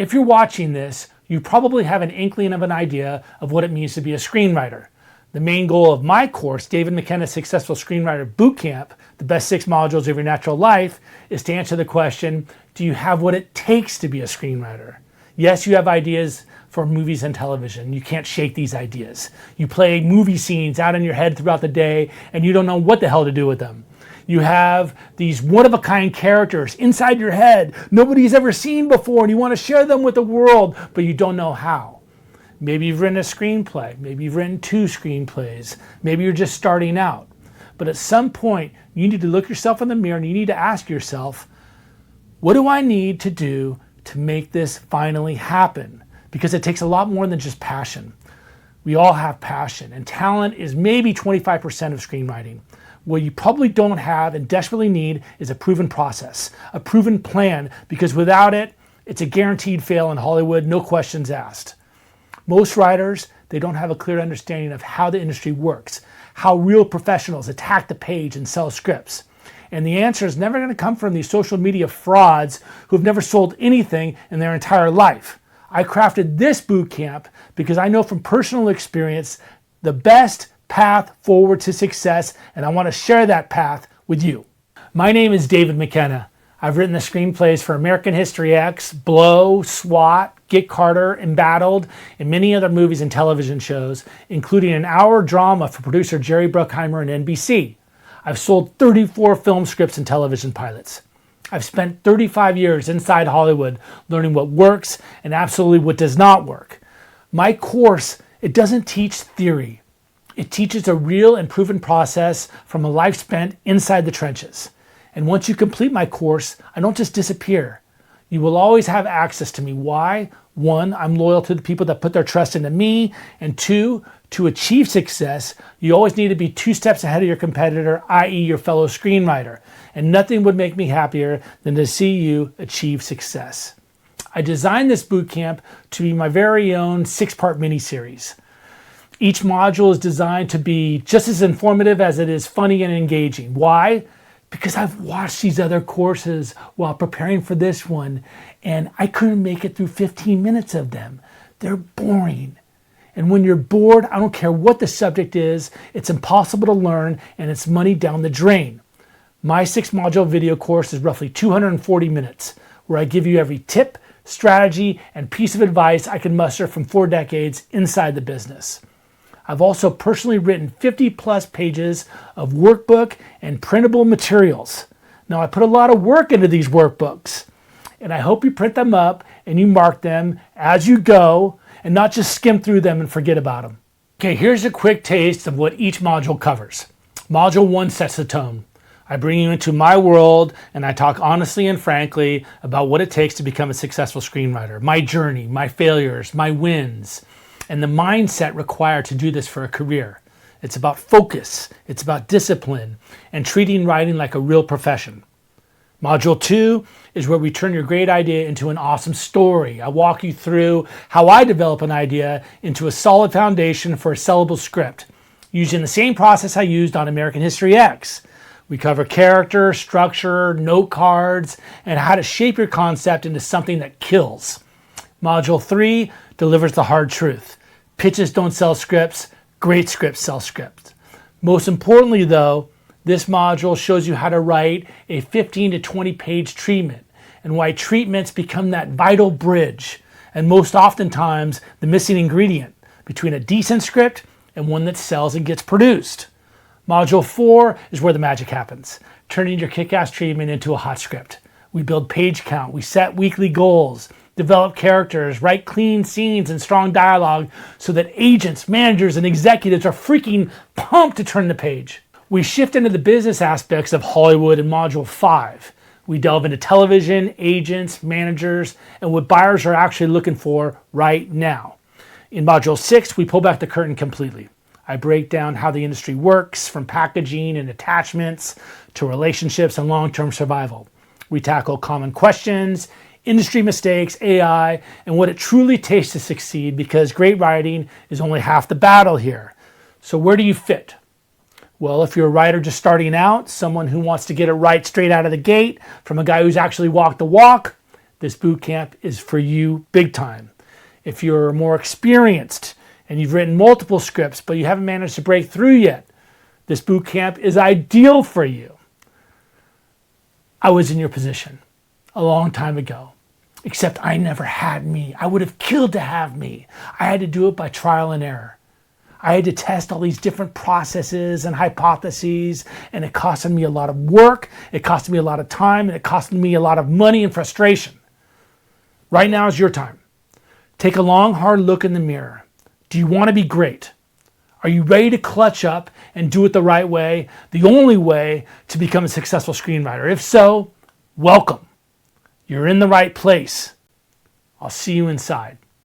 If you're watching this, you probably have an inkling of an idea of what it means to be a screenwriter. The main goal of my course, David McKenna's Successful Screenwriter Bootcamp, the best 6 modules of your natural life, is to answer the question, do you have what it takes to be a screenwriter? Yes, you have ideas for movies and television. You can't shake these ideas. You play movie scenes out in your head throughout the day and you don't know what the hell to do with them. You have these one-of-a-kind characters inside your head nobody's ever seen before, and you want to share them with the world, but you don't know how. Maybe you've written a screenplay. Maybe you've written 2 screenplays. Maybe you're just starting out. But at some point, you need to look yourself in the mirror and you need to ask yourself, what do I need to do to make this finally happen? Because it takes a lot more than just passion. We all have passion, and talent is maybe 25% of screenwriting. What you probably don't have and desperately need is a proven process, a proven plan, because without it, it's a guaranteed fail in Hollywood, no questions asked. Most writers, they don't have a clear understanding of how the industry works, how real professionals attack the page and sell scripts. And the answer is never going to come from these social media frauds who've never sold anything in their entire life. I crafted this boot camp because I know from personal experience the best path forward to success, and I want to share that path with you. My name is David McKenna. I've written the screenplays for American History X, Blow, SWAT, Get Carter, Embattled, and many other movies and television shows, including an hour drama for producer Jerry Bruckheimer and NBC. I've sold 34 film scripts and television pilots. I've spent 35 years inside Hollywood learning what works and absolutely what does not work. My course, it doesn't teach theory. It teaches a real and proven process from a life spent inside the trenches. And once you complete my course, I don't just disappear. You will always have access to me. Why? 1, I'm loyal to the people that put their trust into me. And 2, to achieve success, you always need to be 2 steps ahead of your competitor, i.e. your fellow screenwriter. And nothing would make me happier than to see you achieve success. I designed this bootcamp to be my very own 6-part mini-series. Each module is designed to be just as informative as it is funny and engaging. Why? Because I've watched these other courses while preparing for this one, and I couldn't make it through 15 minutes of them. They're boring. And when you're bored, I don't care what the subject is, it's impossible to learn, and it's money down the drain. My 6-module video course is roughly 240 minutes, where I give you every tip, strategy, and piece of advice I can muster from 4 decades inside the business. I've also personally written 50+ pages of workbook and printable materials. Now, I put a lot of work into these workbooks, and I hope you print them up and you mark them as you go and not just skim through them and forget about them. Okay, here's a quick taste of what each module covers. Module 1 sets the tone. I bring you into my world and I talk honestly and frankly about what it takes to become a successful screenwriter, my journey, my failures, my wins, and the mindset required to do this for a career. It's about focus, it's about discipline, and treating writing like a real profession. Module 2 is where we turn your great idea into an awesome story. I walk you through how I develop an idea into a solid foundation for a sellable script, using the same process I used on American History X. We cover character, structure, note cards, and how to shape your concept into something that kills. Module 3 delivers the hard truth. Pitches don't sell scripts, great scripts sell scripts. Most importantly though, this module shows you how to write a 15 to 20 page treatment and why treatments become that vital bridge and most oftentimes the missing ingredient between a decent script and one that sells and gets produced. Module 4 is where the magic happens, turning your kick-ass treatment into a hot script. We build page count, we set weekly goals, develop characters, write clean scenes and strong dialogue so that agents, managers, and executives are freaking pumped to turn the page. We shift into the business aspects of Hollywood in Module 5. We delve into television, agents, managers, and what buyers are actually looking for right now. In Module 6, we pull back the curtain completely. I break down how the industry works, from packaging and attachments to relationships and long-term survival. We tackle common questions, industry mistakes, AI, and what it truly takes to succeed, because great writing is only half the battle here. So where do you fit? Well, if you're a writer just starting out, someone who wants to get it right straight out of the gate from a guy who's actually walked the walk, this boot camp is for you big time. If you're more experienced and you've written multiple scripts but you haven't managed to break through yet, this boot camp is ideal for you. I was in your position a long time ago, except I never had me. I would have killed to have me. I had to do it by trial and error. I had to test all these different processes and hypotheses, and it costed me a lot of work, it costed me a lot of time, and it costed me a lot of money and frustration. Right now is your time. Take a long, hard look in the mirror. Do you want to be great? Are you ready to clutch up and do it the right way, the only way to become a successful screenwriter? If so, welcome. You're in the right place. I'll see you inside.